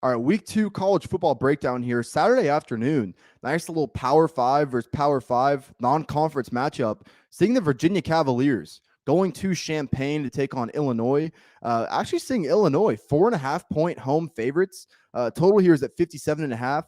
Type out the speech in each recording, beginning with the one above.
All right, week 2 college football breakdown here. Saturday afternoon, nice little Power 5 versus Power 5 non-conference matchup. Seeing the Virginia Cavaliers going to Champaign to take on Illinois. Actually seeing Illinois 4.5-point home favorites. Total here is at 57.5.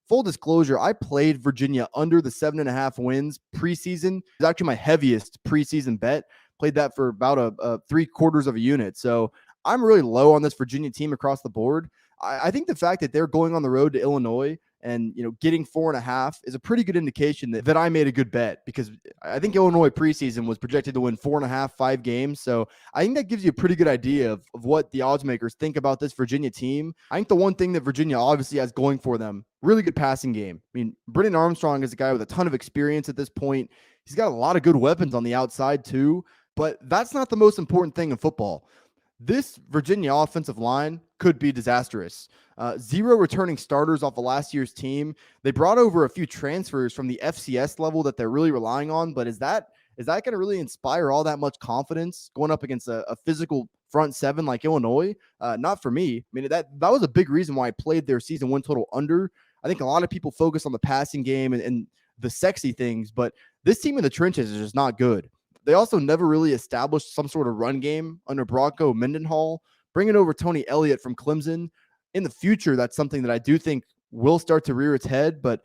Full disclosure, I played Virginia under the 7.5 wins preseason. It's actually my heaviest preseason bet. Played that for about a 3/4 of a unit. So I'm really low on this Virginia team across the board. I think the fact that they're going on the road to Illinois and getting 4.5 is a pretty good indication that I made a good bet, because I think Illinois preseason was projected to win 4.5, 5 games. So I think that gives you a pretty good idea of what the odds makers think about this Virginia team. I think the one thing that Virginia obviously has going for them, really good passing game. I mean, Brennan Armstrong is a guy with a ton of experience at this point. He's got a lot of good weapons on the outside too, but that's not the most important thing in football. This Virginia offensive line could be disastrous. 0 returning starters off of last year's team. They brought over a few transfers from the FCS level that they're really relying on, but is that going to really inspire all that much confidence going up against a physical front seven like Illinois? Not for me. I mean, that was a big reason why I played their season win total under. I think a lot of people focus on the passing game and the sexy things, but this team in the trenches is just not good. They also never really established some sort of run game under Bronco Mendenhall. Bringing over Tony Elliott from Clemson in the future, that's something that I do think will start to rear its head, but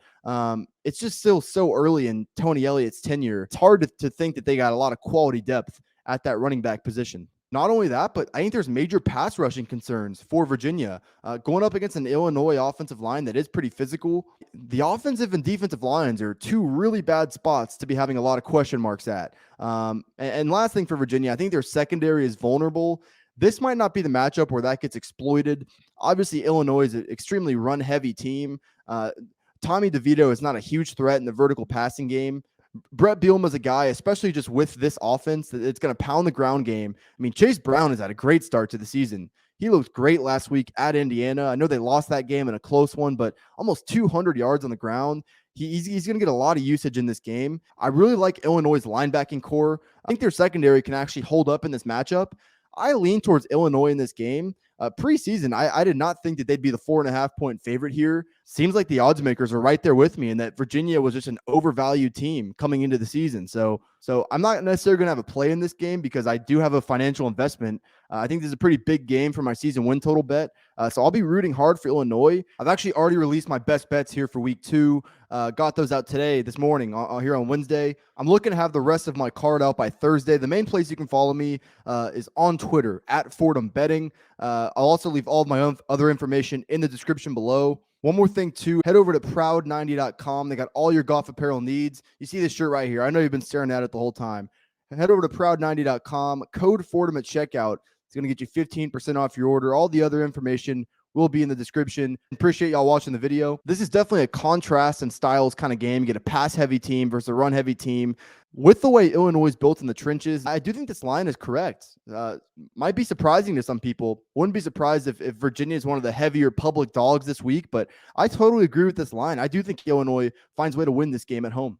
it's just still so early in Tony Elliott's tenure. It's hard to think that they got a lot of quality depth at that running back position. Not only that, but I think there's major pass rushing concerns for Virginia going up against an Illinois offensive line that is pretty physical. The offensive and defensive lines are two really bad spots to be having a lot of question marks at. And last thing for Virginia, I think their secondary is vulnerable. This might not be the matchup where that gets exploited. Obviously, Illinois is an extremely run-heavy team. Tommy DeVito is not a huge threat in the vertical passing game. Brett Bielema's a guy, especially just with this offense, that it's going to pound the ground game. I mean, Chase Brown has had a great start to the season. He looked great last week at Indiana. I know they lost that game in a close one, but almost 200 yards on the ground. He's going to get a lot of usage in this game. I really like Illinois' linebacking core. I think their secondary can actually hold up in this matchup. I lean towards Illinois in this game. Preseason, I did not think that they'd be the 4.5-point favorite here. Seems like the odds makers are right there with me, and that Virginia was just an overvalued team coming into the season. So I'm not necessarily going to have a play in this game because I do have a financial investment. I think this is a pretty big game for my season win total bet. So I'll be rooting hard for Illinois. I've actually already released my best bets here for week 2. Got those out this morning here on Wednesday. I'm looking to have the rest of my card out by Thursday. The main place you can follow me is on Twitter at Fordham Betting. I'll also leave all of my other information in the description below. One more thing too, head over to proud90.com. They got all your golf apparel needs. You see this shirt right here. I know you've been staring at it the whole time. Head over to proud90.com, code Fordham at checkout. It's going to get you 15% off your order. All the other information will be in the description. Appreciate y'all watching the video. This is definitely a contrast and styles kind of game. You get a pass-heavy team versus a run-heavy team. With the way Illinois is built in the trenches, I do think this line is correct. Might be surprising to some people. Wouldn't be surprised if Virginia is one of the heavier public dogs this week, but I totally agree with this line. I do think Illinois finds a way to win this game at home.